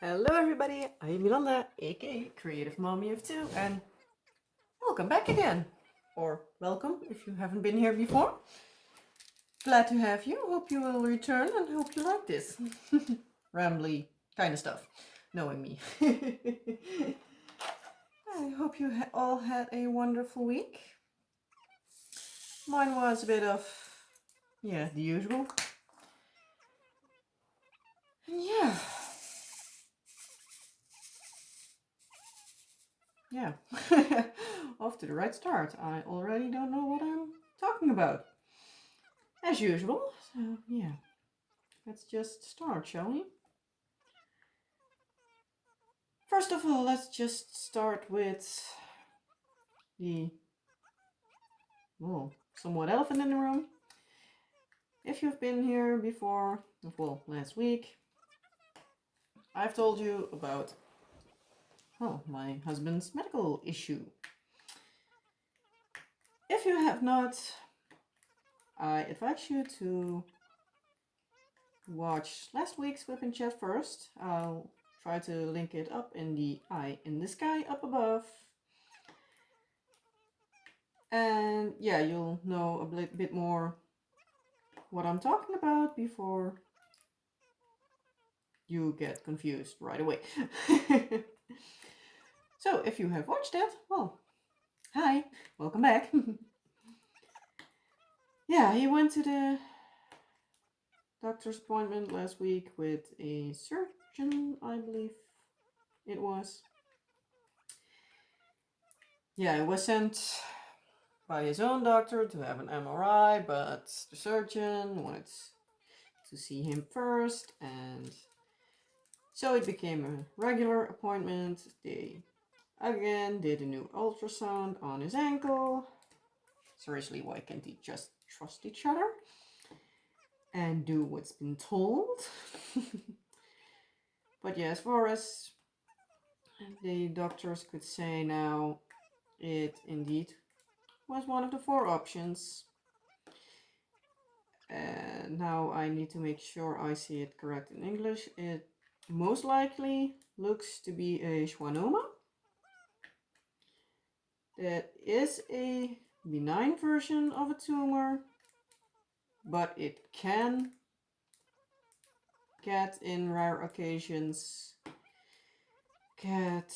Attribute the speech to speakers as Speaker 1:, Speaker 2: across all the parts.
Speaker 1: Hello everybody, I'm Miranda, aka Creative Mommy of Two, and welcome back again. Or welcome if you haven't been here before. Glad to have you, hope you will return and hope you like this rambly kind of stuff, knowing me. I hope you all had a wonderful week. Mine was a bit of, the usual. And yeah, off to the right start. I already don't know what I'm talking about. As usual, so yeah, let's just start, shall we? First of all, let's just start with the, somewhat elephant in the room. If you've been here before, last week, I've told you about, my husband's medical issue. If you have not, I advise you to watch last week's WIP and Chat first. I'll try to link it up in the eye in the sky up above. And yeah, you'll know a bit more what I'm talking about before you get confused right away. So if you have watched it, well, hi, welcome back. Yeah, he went to the doctor's appointment last week with a surgeon, I believe it was. Yeah, it was sent by his own doctor to have an MRI, but the surgeon wanted to see him first, and so it became a regular appointment. They again did a new ultrasound on his ankle. Seriously, why can't they just trust each other and do what's been told? But yeah, as far as the doctors could say now, it indeed was one of the 4 options. And now I need to make sure I see it correct in English. It most likely looks to be a schwannoma. That is a benign version of a tumor, but it can get, in rare occasions, get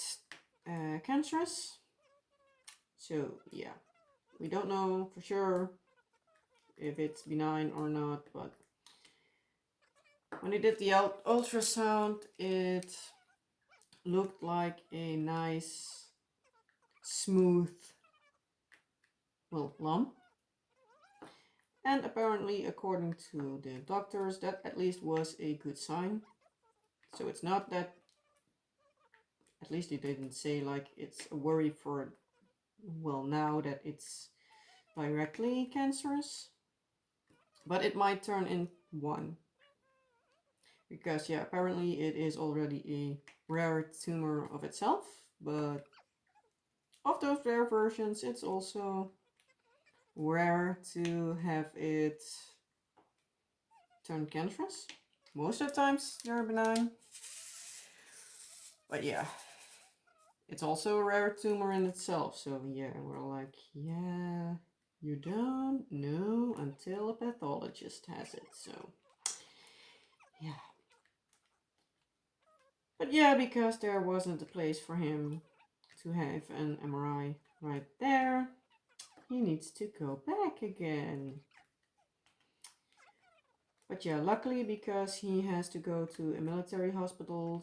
Speaker 1: cancerous. So yeah, we don't know for sure if it's benign or not, but when they did the ultrasound, it looked like a nice, smooth, lump. And apparently, according to the doctors, that at least was a good sign. So it's not that, at least they didn't say like it's a worry for, now that it's directly cancerous. But it might turn in one. Because yeah, apparently it is already a rare tumor of itself, but of those rare versions, it's also rare to have it turn cancerous. Most of the times they're benign. But yeah, it's also a rare tumor in itself. So yeah, we're like, yeah, you don't know until a pathologist has it. So yeah. But yeah, because there wasn't a place for him to have an MRI right there, he needs to go back again. But yeah, luckily, because he has to go to a military hospital,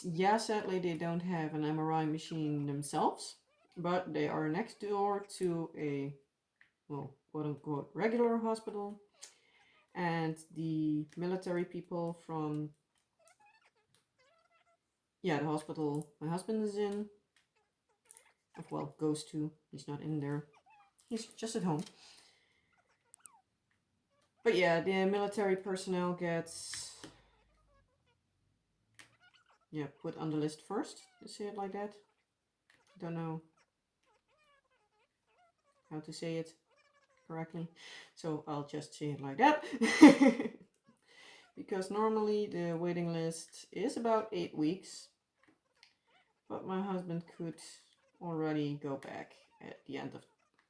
Speaker 1: yeah, sadly they don't have an MRI machine themselves, but they are next door to a, quote unquote, regular hospital. And the military people from, the hospital my husband is in, goes to, he's not in there, he's just at home. But yeah, the military personnel gets, put on the list first, to say it like that. Don't know how to say it correctly, so I'll just say it like that. because normally the waiting list is about 8 weeks, but my husband could already go back at the end of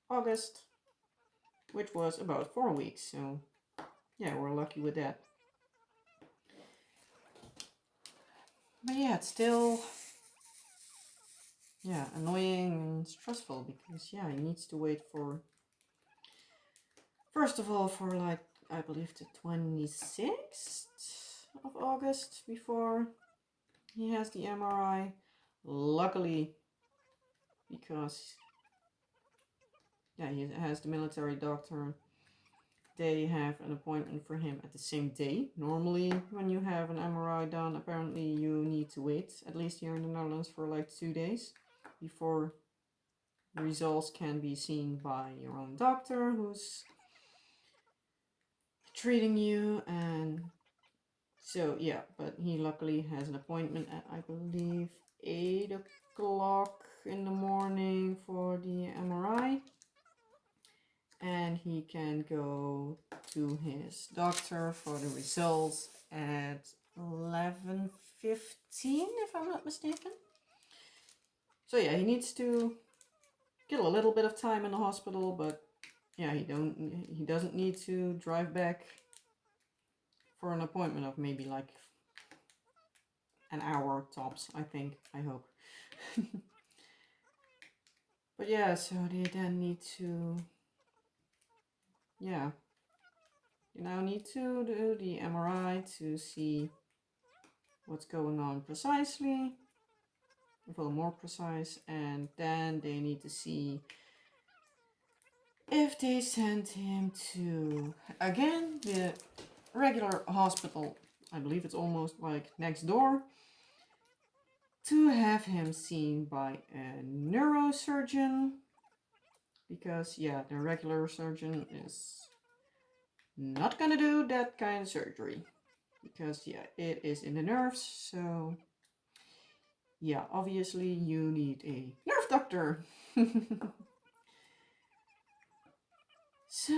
Speaker 1: August, which was about 4 weeks. So yeah, we're lucky with that. But yeah, it's still annoying and stressful because he needs to wait for, first of all, for like I believe the 26th of August before he has the MRI. Luckily, because he has the military doctor, they have an appointment for him at the same day. Normally, when you have an MRI done, apparently you need to wait, at least here in the Netherlands, for like 2 days before results can be seen by your own doctor who's treating you. And so but he luckily has an appointment at, I believe, 8 o'clock in the morning for the MRI, and he can go to his doctor for the results at 11:15, if I'm not mistaken. So he needs to get a little bit of time in the hospital, but he doesn't need to drive back for an appointment of maybe like an hour tops, I hope. But so they then need to need to do the MRI to see what's going on precisely, a little more precise, and then they need to see if they send him to, again, the regular hospital. I believe it's almost like next door, to have him seen by a neurosurgeon, because the regular surgeon is not gonna do that kind of surgery, because it is in the nerves. So obviously you need a nerve doctor. So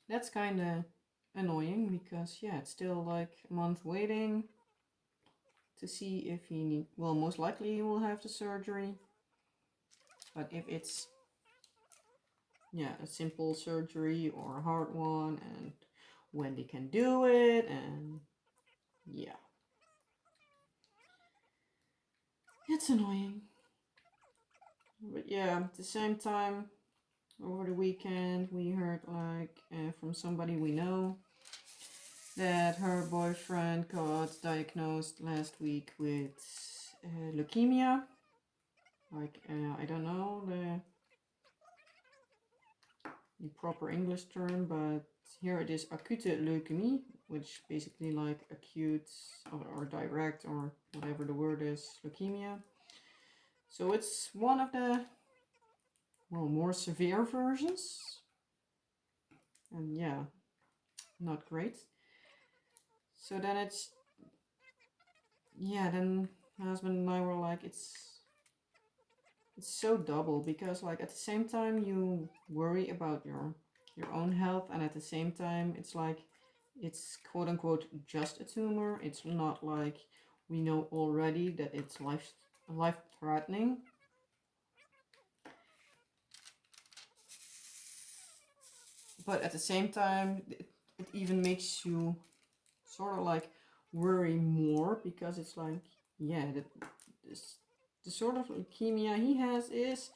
Speaker 1: that's kind of annoying, because it's still like a month waiting to see if most likely he will have the surgery. But if it's a simple surgery or a hard one, and when they can do it, and it's annoying. But at the same time, over the weekend we heard from somebody we know that her boyfriend got diagnosed last week with leukemia. I don't know the proper English term, but here it is acute leukemie, which basically like acute or direct, or whatever the word is, leukemia. So it's one of the more severe versions, and not great. So then then my husband and I were like, it's so double, because like at the same time you worry about your own health, and at the same time it's like it's quote unquote just a tumor. It's not like we know already that it's life threatening. But at the same time, it even makes you sort of like worry more, because it's like the sort of leukemia he has is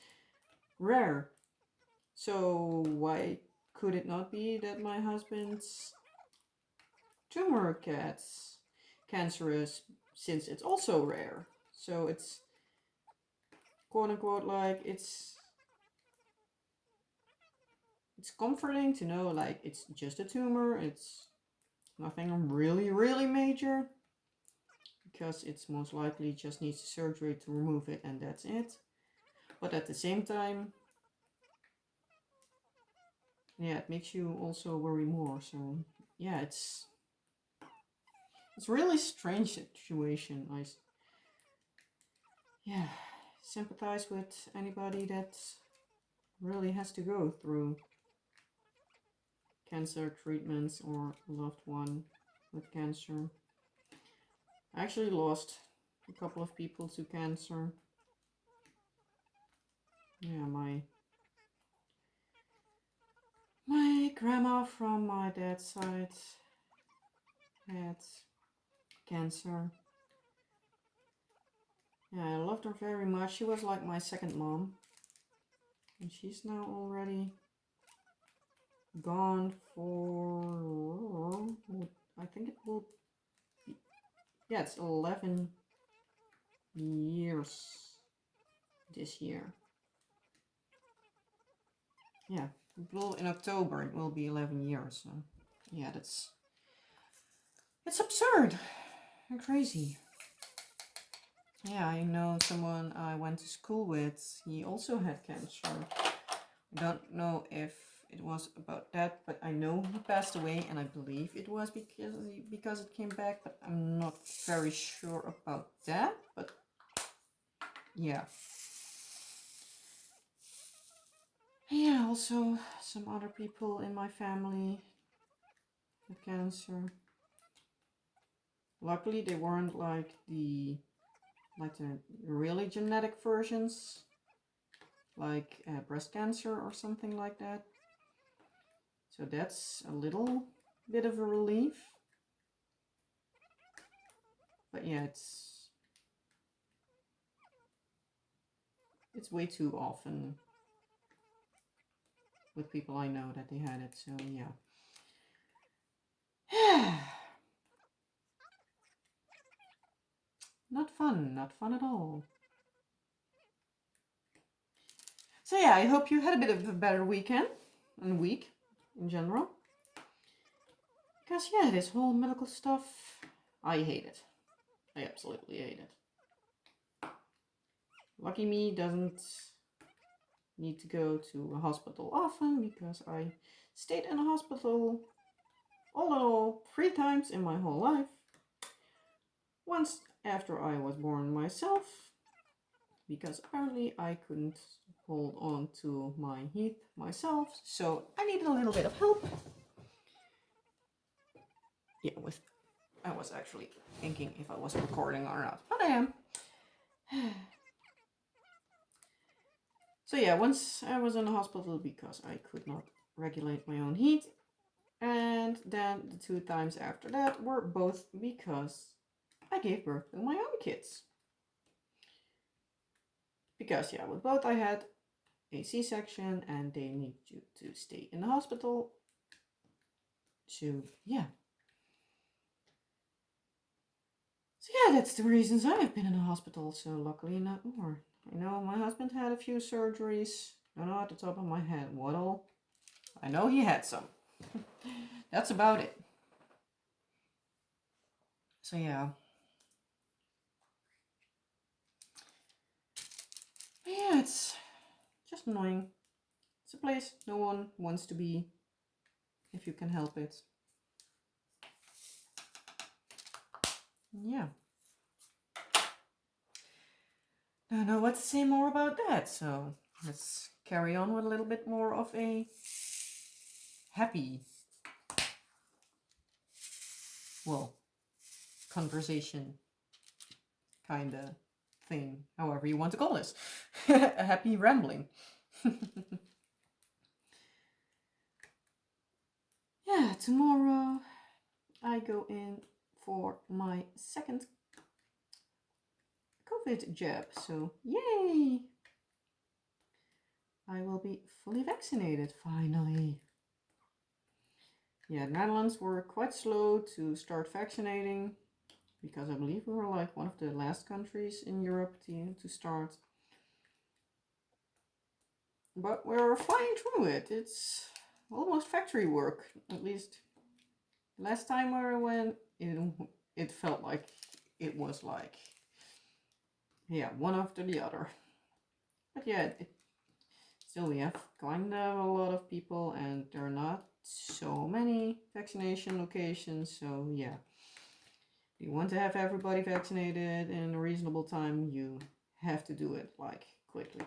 Speaker 1: rare. So why could it not be that my husband's tumor gets cancerous, since it's also rare? So it's quote unquote like it's comforting to know like it's just a tumor, it's nothing really really major, because it's most likely just needs surgery to remove it, and that's it. But at the same time, it makes you also worry more. So it's really strange situation. I sympathize with anybody that really has to go through cancer treatments or a loved one with cancer. I actually lost a couple of people to cancer. Yeah, my grandma from my dad's side had cancer. Yeah, I loved her very much. She was like my second mom. And she's now already gone for, I think it will be, yeah, it's 11 years this year. Yeah, it will, in October it will be 11 years. So yeah, it's absurd and crazy. Yeah, I know someone I went to school with, he also had cancer. I don't know if it was about that, but I know he passed away, and I believe it was because it came back, but I'm not very sure about that. But yeah. Yeah, also some other people in my family had cancer. Luckily, they weren't like the really genetic versions, like breast cancer or something like that. So that's a little bit of a relief. But yeah, it's way too often with people I know that they had it. So yeah. Not fun at all. So yeah, I hope you had a bit of a better weekend and week in general. Because yeah, this whole medical stuff, I hate it. I absolutely hate it. Lucky me doesn't need to go to a hospital often because I stayed in a hospital all in all 3 times in my whole life. Once after I was born myself, because apparently I couldn't hold on to my heat myself, so I needed a little bit of help. Yeah, I was actually thinking if I was recording or not, but I am. So yeah, once I was in the hospital because I could not regulate my own heat, and then the 2 times after that were both because I gave birth to my own kids. Because yeah, with both I had a C-section and they need you to stay in the hospital. So yeah. So yeah, that's the reasons I have been in the hospital, so luckily not more. I know my husband had a few surgeries. Don't know at the top of my head what all. I know he had some. That's about it. So yeah. But yeah, it's just annoying. It's a place no one wants to be if you can help it. Yeah. Don't know what to say more about that, so let's carry on with a little bit more of a happy, well, conversation kind of thing, however you want to call this. A happy rambling. Yeah, tomorrow I go in for my second COVID jab, so yay! I will be fully vaccinated finally. Yeah, the Netherlands were quite slow to start vaccinating because I believe we were like one of the last countries in Europe to start. But we're flying through it. It's almost factory work, at least. Last time I went, it felt like it was like, yeah, one after the other. But yeah, still we have kind of a lot of people and there are not so many vaccination locations. So yeah, if you want to have everybody vaccinated in a reasonable time, you have to do it like quickly.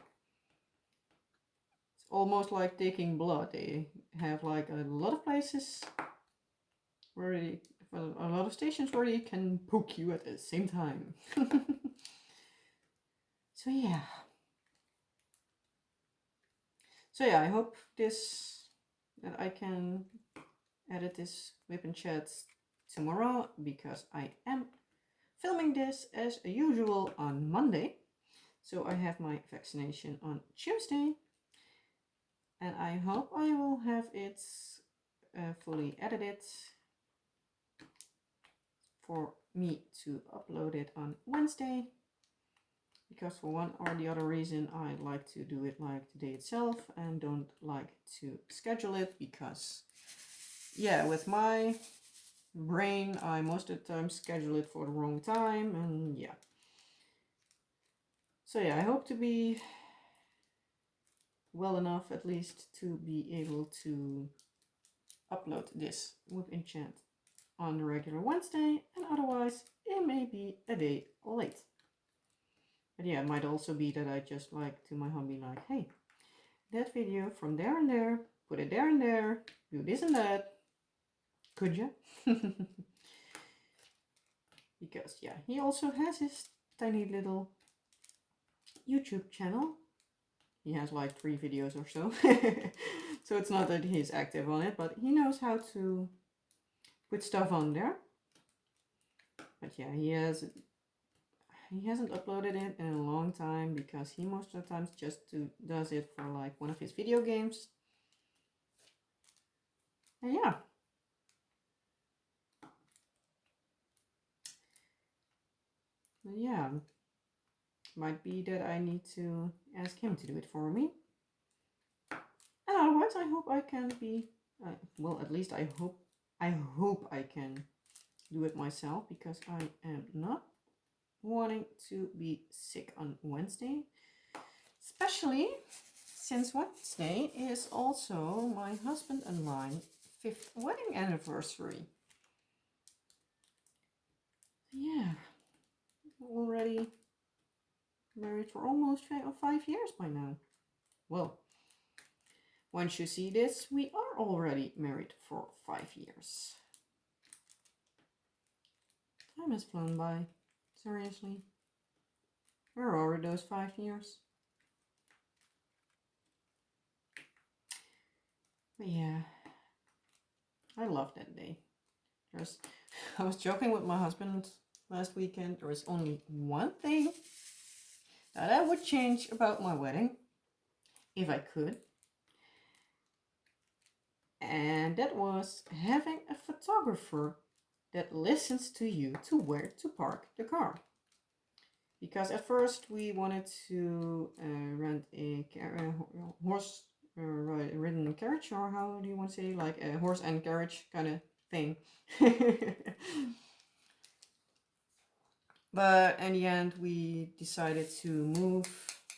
Speaker 1: It's almost like taking blood. They have like a lot of places where a lot of stations where they can poke you at the same time. So yeah. So yeah, I hope that I can edit this WIP and Chat tomorrow, because I am filming this as usual on Monday. So I have my vaccination on Tuesday, and I hope I will have it fully edited for me to upload it on Wednesday, because for one or the other reason I like to do it like the day itself and don't like to schedule it, because yeah, with my brain I most of the time schedule it for the wrong time, and yeah. So yeah, I hope to be well enough at least to be able to upload this WIP and Chat on the regular Wednesday, and otherwise it may be a day late. But yeah, it might also be that I just like to my hubby like, hey, that video from there and there, put it there and there, do this and that. Could you? Because yeah, he also has his tiny little YouTube channel. He has like 3 videos or so. So it's not that he's active on it, but he knows how to put stuff on there. But yeah, he hasn't uploaded it in a long time, because he most of the times just does it for like one of his video games. And yeah. But yeah, might be that I need to ask him to do it for me. And otherwise, I hope I can be, well, at least I hope I can do it myself, because I am not wanting to be sick on Wednesday, especially since Wednesday is also my husband and my 5th wedding anniversary. Yeah, already married for almost 5 years by now. Well, once you see this, we are already married for 5 years. Time has flown by. Seriously. Where are those 5 years? But yeah, I love that day. I was joking with my husband last weekend. There was only one thing that I would change about my wedding, if I could. And that was having a photographer that listens to you to where to park the car. Because at first we wanted to rent a horse ridden carriage, or how do you want to say, like a horse and carriage kind of thing. But in the end we decided to move,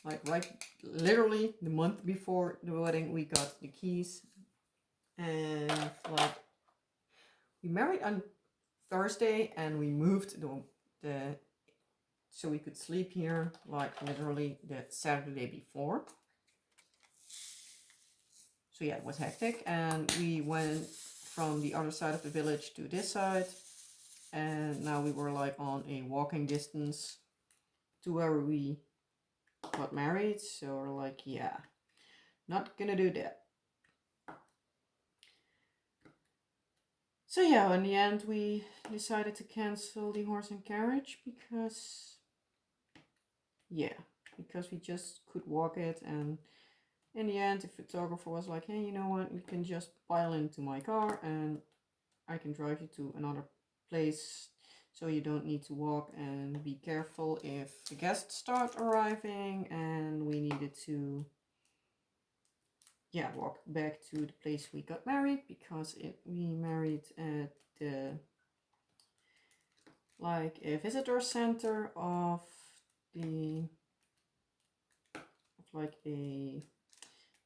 Speaker 1: like literally the month before the wedding we got the keys, and like we married on Thursday and we moved the so we could sleep here like literally the Saturday before. So yeah, it was hectic, and we went from the other side of the village to this side, and now we were like on a walking distance to where we got married. So we're like, yeah, not gonna do that. So yeah, in the end we decided to cancel the horse and carriage, because we just could walk it. And in the end the photographer was like, hey, you know what, you can just pile into my car and I can drive you to another place, so you don't need to walk, and be careful if the guests start arriving and we needed to walk back to the place we got married, because we married at the like a visitor center of like a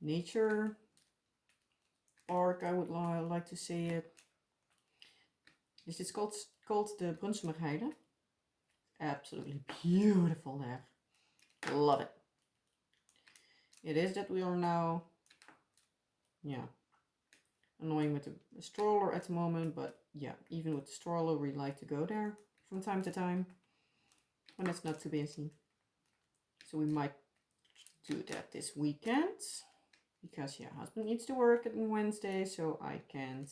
Speaker 1: nature park, I would like to say it. This is called the Brunsumerheide. Absolutely beautiful there. Love it. It is that we are now yeah, annoying with the stroller at the moment, but yeah, even with the stroller, we like to go there from time to time when it's not too busy. So we might do that this weekend because yeah, husband needs to work on Wednesday, so I can't.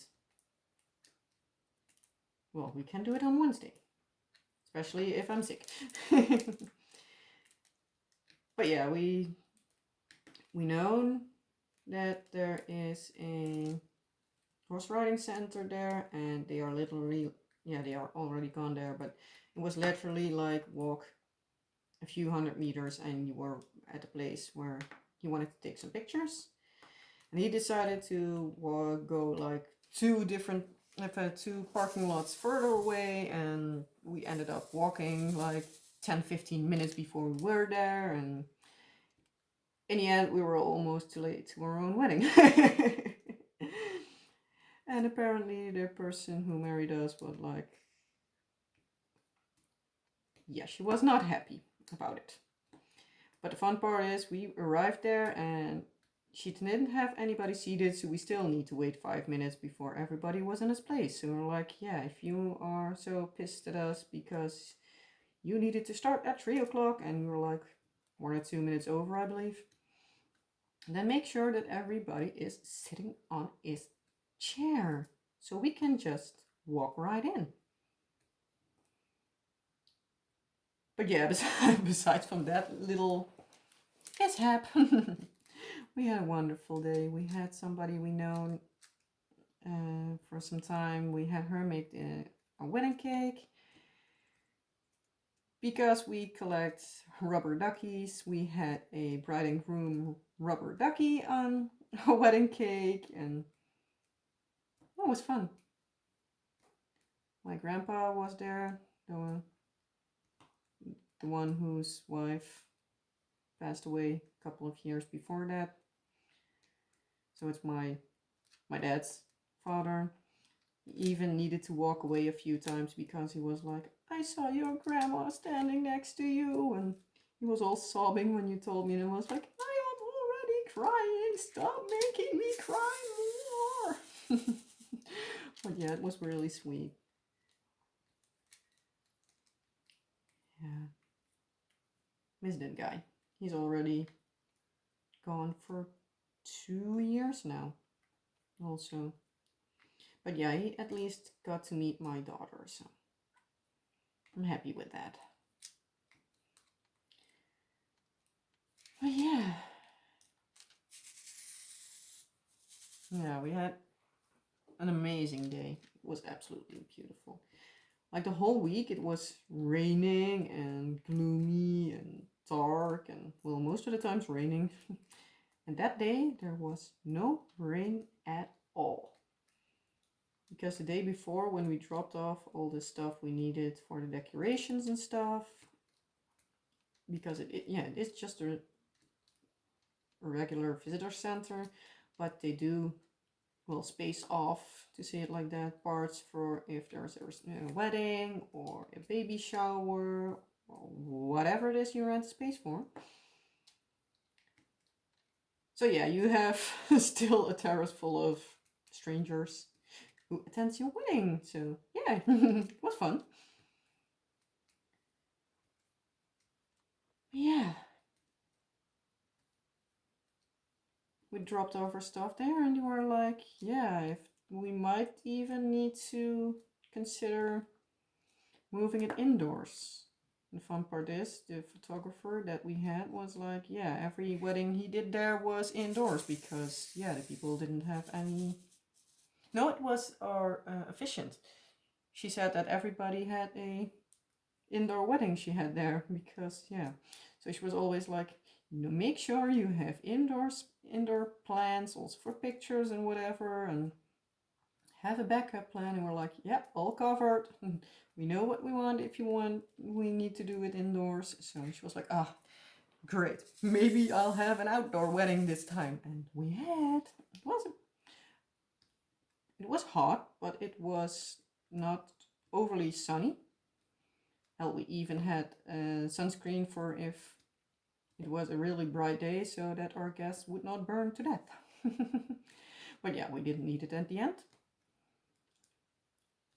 Speaker 1: Well, we can do it on Wednesday, especially if I'm sick. But yeah, we know that there is a horse riding center there, and they are literally, yeah, they are already gone there, but it was literally like walk a few 100 meters and you were at a place where he wanted to take some pictures, and he decided to go like two parking lots further away, and we ended up walking like 10-15 minutes before we were there, and in the end we were almost too late to our own wedding. And apparently the person who married us was like, yeah, she was not happy about it. But the fun part is we arrived there and she didn't have anybody seated, so we still need to wait 5 minutes before everybody was in his place. So we're like, yeah, if you are so pissed at us because you needed to start at 3 o'clock and we were like 1 or 2 minutes over, I believe, then make sure that everybody is sitting on his chair so we can just walk right in. But yeah, besides from that little mishap, we had a wonderful day. We had somebody we know for some time. We had her make a wedding cake. Because we collect rubber duckies, we had a bride and groom rubber ducky on a wedding cake, and it was fun. My grandpa was there, the one whose wife passed away a couple of years before that. So it's my dad's father. He even needed to walk away a few times because he was like, I saw your grandma standing next to you, and he was all sobbing when you told me, and I was like, I am already crying, stop making me cry more. But yeah, it was really sweet. Yeah, miss that guy. He's already gone for 2 years now also. But yeah, he at least got to meet my daughter, so I'm happy with that. But yeah. Yeah, we had an amazing day. It was absolutely beautiful. Like the whole week it was raining and gloomy and dark, and well, most of the times raining. And that day there was no rain at all. Because the day before, when we dropped off all the stuff we needed for the decorations and stuff, because it's just a regular visitor center, but they do, well, space off, to say it like that, parts for if there's a wedding or a baby shower or whatever it is you rent space for. So yeah, you have still a terrace full of strangers who attends your wedding. So yeah, it was fun. Yeah. We dropped off our stuff there and you were like, yeah, if we might even need to consider moving it indoors. The fun part is the photographer that we had was like, yeah, every wedding he did there was indoors because, yeah, the people didn't have any. No, it was our efficient. She said that everybody had a indoor wedding she had there because, yeah. So she was always like, make sure you have indoor plans also for pictures and whatever, and have a backup plan. And we're like, yep, all covered. We know what we want. If you want, we need to do it indoors. So she was like, ah, great. Maybe I'll have an outdoor wedding this time. And we had. It was hot, but it was not overly sunny. Hell, we even had sunscreen for if it was a really bright day so that our guests would not burn to death. But yeah, we didn't need it at the end.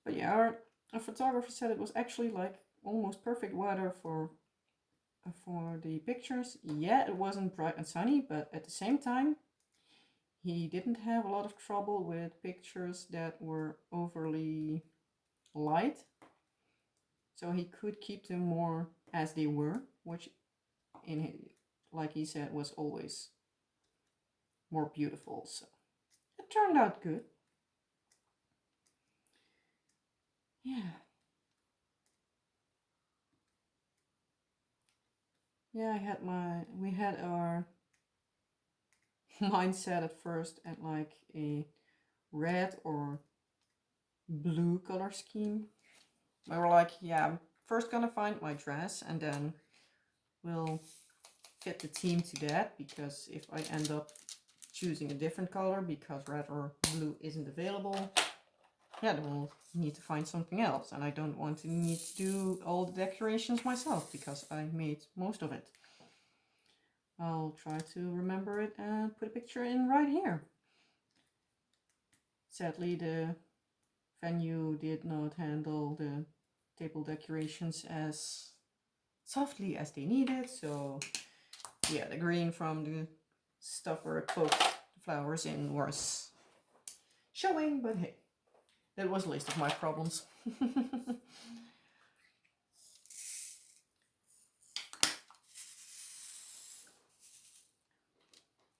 Speaker 1: But yeah, our photographer said it was actually like almost perfect weather for the pictures. Yeah, it wasn't bright and sunny, but at the same time, he didn't have a lot of trouble with pictures that were overly light. So he could keep them more as they were, which like he said, was always more beautiful. So it turned out good. Yeah. Yeah, we had our mindset at first at like a red or blue color scheme. We were like, yeah, I'm first gonna find my dress and then we'll fit the theme to that, because if I end up choosing a different color because red or blue isn't available, yeah, then we'll need to find something else. And I don't want to need to do all the decorations myself because I made most of it. I'll try to remember it and put a picture in right here. Sadly, the venue did not handle the table decorations as softly as they needed, so yeah, the green from the stuff where I poked the flowers in was showing, but hey, that was the least of my problems.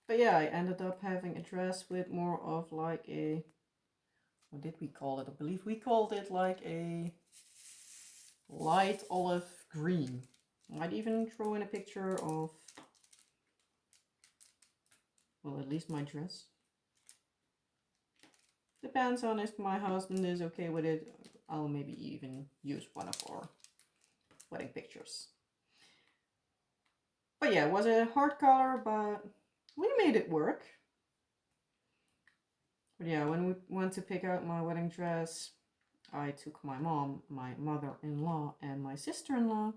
Speaker 1: But yeah, I ended up having a dress with more of like a, what did we call it? I believe we called it like a light olive green. I might even throw in a picture of, well, at least my dress. Depends on if my husband is okay with it. I'll maybe even use one of our wedding pictures. But yeah, it was a hard color, but we made it work. But yeah, when we went to pick out my wedding dress, I took my mom, my mother-in-law, and my sister-in-law.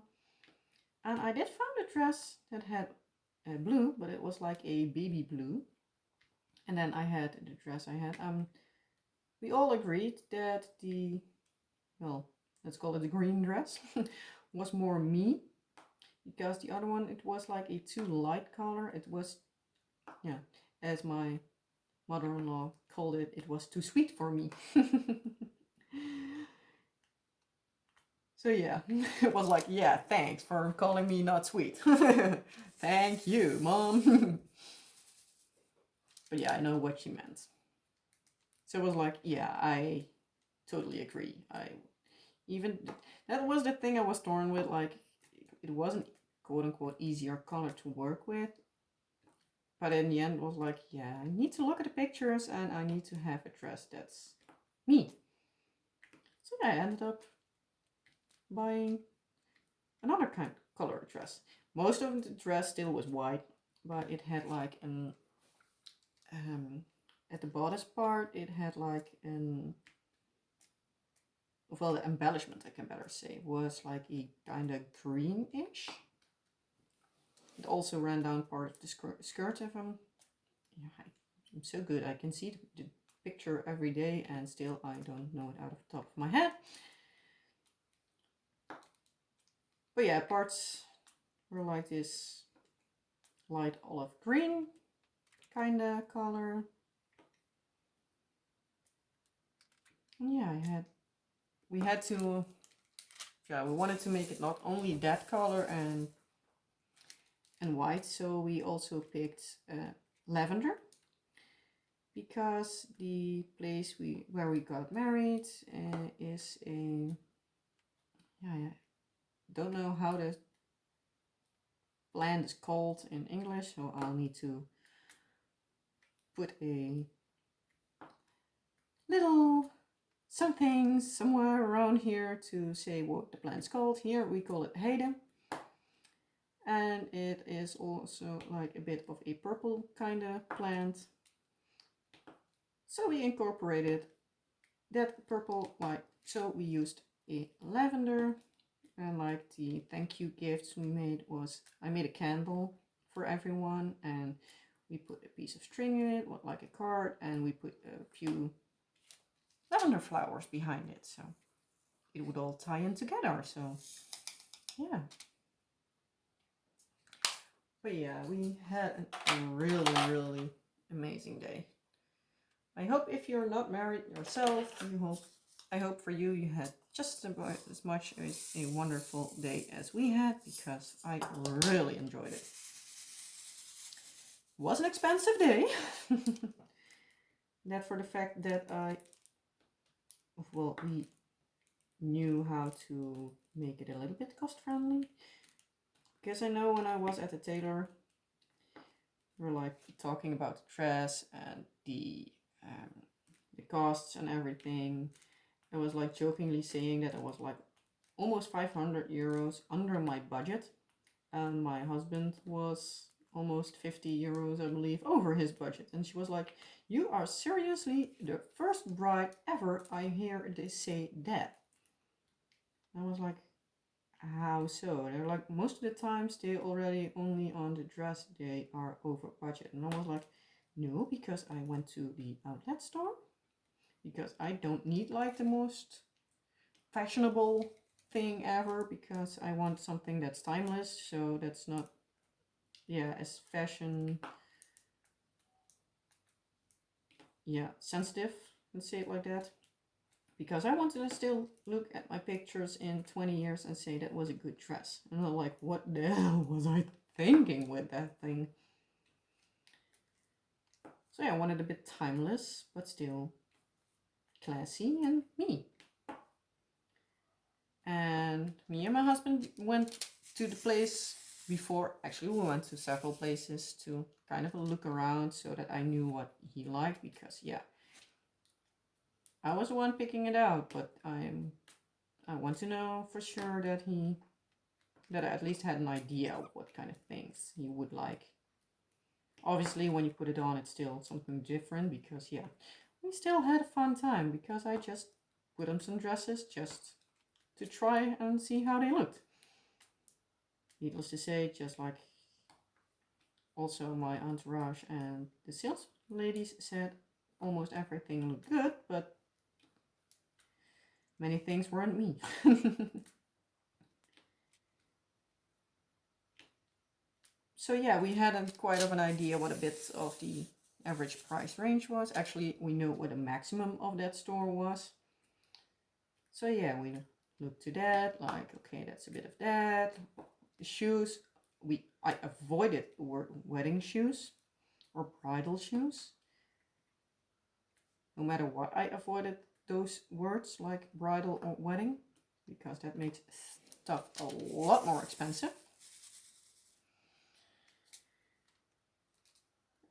Speaker 1: And I did find a dress that had blue, but it was like a baby blue. And then I had the dress I had. We all agreed that the, well, let's call it the green dress, was more me. Because the other one, it was like a too light color. It was, yeah, as my mother-in-law called it, it was too sweet for me. So yeah, it was like, yeah, thanks for calling me not sweet. Thank you, Mom. But yeah, I know what she meant. So it was like, yeah, I totally agree. Even that was the thing I was torn with. Like, it wasn't quote unquote easier color to work with. But in the end, it was like, yeah, I need to look at the pictures and I need to have a dress that's me. So I ended up buying another kind of color dress. Most of the dress still was white, but it had like an at the bodice part, it had like an, well, the embellishment, I can better say, was like a kind of greenish. It also ran down part of the skirt if I'm, yeah, I'm so good. I can see the picture every day and still I don't know it out of the top of my head. But yeah, parts were like this light olive green kind of color. And yeah, we had to, yeah, we wanted to make it not only that color and white, so we also picked lavender, because the place where we got married is a, yeah, I don't know how the plant is called in English, so I'll need to put a little something somewhere around here to say what the plant's called. Here we call it Heide. And it is also like a bit of a purple kind of plant. So we incorporated that purple white. So we used a lavender, and like the thank you gifts we made was, I made a candle for everyone, and We put a piece of string in it, like a card, and we put a few lavender flowers behind it, so it would all tie in together. So yeah. But yeah, we had a really amazing day. I hope if you're not married yourself, I hope for you you had just about as much as a wonderful day as we had, because I really enjoyed it. It was an expensive day. That for the fact that we knew how to make it a little bit cost friendly. Because I know when I was at the tailor, we were like talking about the dress and the costs and everything. I was like jokingly saying that it was like almost 500 euros under my budget, and my husband was almost 50 euros, I believe, over his budget. And she was like, "You are seriously the first bride ever I hear they say that." I was like, "How so?" They're like, "Most of the times they already only on the dress they are over budget." And I was like, "No, because I went to the outlet store, because I don't need like the most fashionable thing ever, because I want something that's timeless, so that's not as fashion sensitive, let's say it like that, because I wanted to still look at my pictures in 20 years and say that was a good dress." And I'm like, what the hell was I thinking with that thing? So yeah, I wanted a bit timeless but still classy and me. And me and my husband went to the place before. Actually, we went to several places to kind of look around so that I knew what he liked, because I was the one picking it out, but I want to know for sure that I at least had an idea of what kind of things he would like. Obviously, when you put it on, it's still something different, because we still had a fun time, because I just put on some dresses just to try and see how they looked. Needless to say, just like also my entourage and the sales ladies said, almost everything looked good, but many things weren't me. So yeah, we had quite of an idea what a bit of the average price range was. Actually, we know what the maximum of that store was. So yeah, we looked to that, like, okay, that's a bit of that. The shoes, I avoided the word wedding shoes or bridal shoes. No matter what, I avoided those words like bridal or wedding, because that makes stuff a lot more expensive.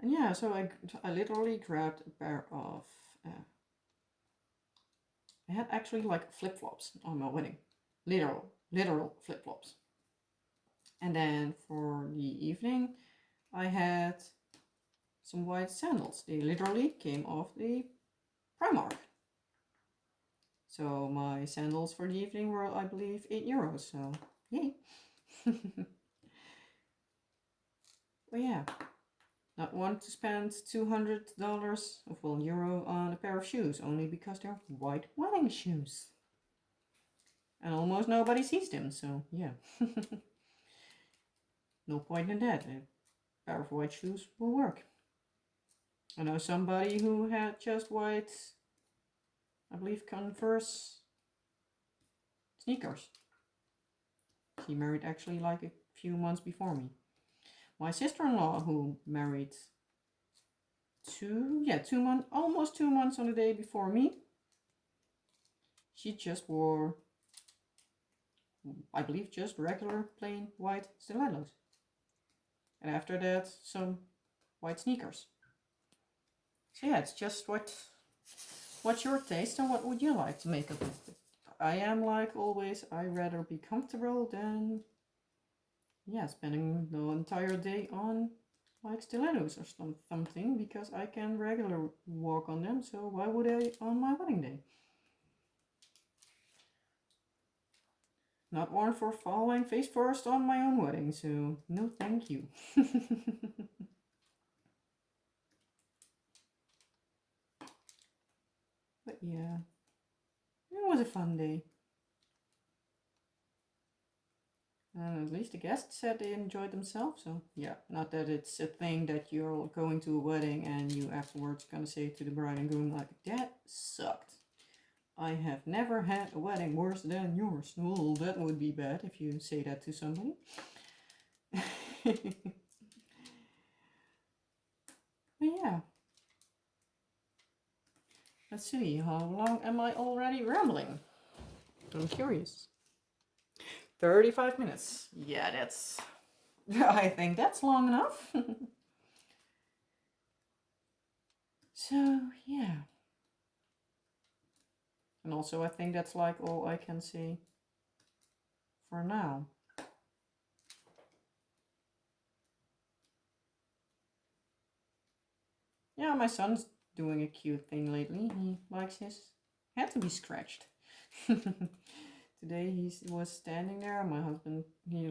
Speaker 1: And yeah, so I literally grabbed a pair of I had actually like flip-flops on my wedding. Literal flip-flops. And then for the evening, I had some white sandals. They literally came off the Primark. So my sandals for the evening were, I believe, €8. So yay. But yeah, not want to spend $200 euro on a pair of shoes only because they're white wedding shoes. And almost nobody sees them, so yeah. No point in that. A pair of white shoes will work. I know somebody who had just white, I believe, Converse sneakers. She married actually like a few months before me. My sister-in-law, who married almost 2 months on the day before me, she just wore, I believe, just regular plain white stilettos. And after that, some white sneakers. So yeah, it's just what's your taste and what would you like to make of it. I am like always, I rather be comfortable than spending the entire day on like stilettos or something, because I can regular walk on them, so why would I on my wedding day? Not one for falling face first on my own wedding, so no thank you. yeah, it was a fun day. And at least the guests said they enjoyed themselves. So yeah, not that it's a thing that you're going to a wedding and you afterwards gonna say to the bride and groom like, that sucked. I have never had a wedding worse than yours. Well, that would be bad if you say that to somebody. But yeah. Let's see, how long am I already rambling? I'm curious. 35 minutes. Yeah, that's... I think that's long enough. So, yeah. And also, I think that's like all I can say for now. Yeah, my son's doing a cute thing lately. He likes his head to be scratched. Today he was standing there. My husband, he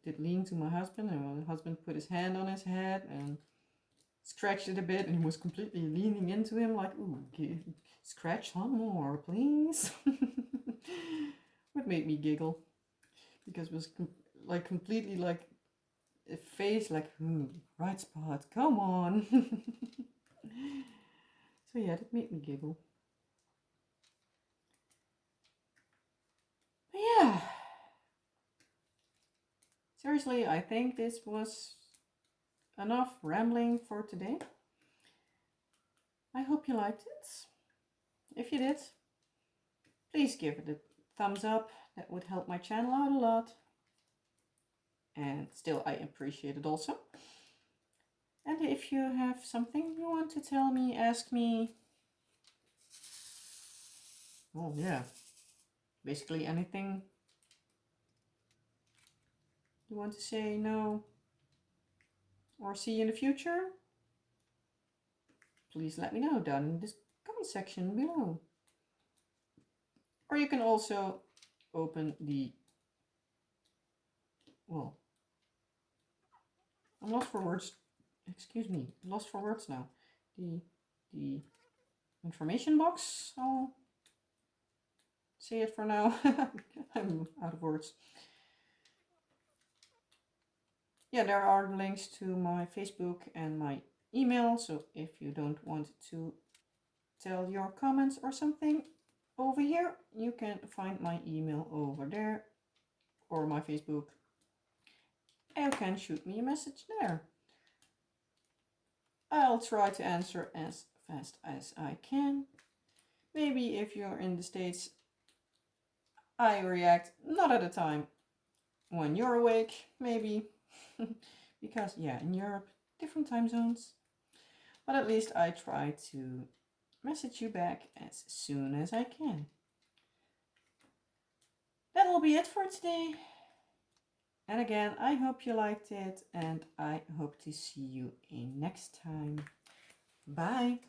Speaker 1: did lean to my husband, and my husband put his hand on his head and scratched it a bit, and he was completely leaning into him like, ooh, scratch some more, please. It made me giggle because it was like completely like a face like, right spot, come on. So yeah, that made me giggle. But yeah, seriously, I think this was enough rambling for today. I hope you liked it. If you did, please give it a thumbs up. That would help my channel out a lot. And still, I appreciate it also. And if you have something you want to tell me, ask me. Oh yeah, basically anything you want to say no or see in the future, please let me know down in this comment section below. Or you can also open the, well, I'm lost for words. Excuse me, lost for words now. The information box. I'll say it for now. I'm out of words. Yeah, there are links to my Facebook and my email. So if you don't want to tell your comments or something over here, you can find my email over there or my Facebook. And you can shoot me a message there. I'll try to answer as fast as I can. Maybe if you're in the States, I react not at a time when you're awake, maybe. Because, yeah, in Europe, different time zones. But at least I try to message you back as soon as I can. That will be it for today. And again, I hope you liked it, and I hope to see you in next time. Bye.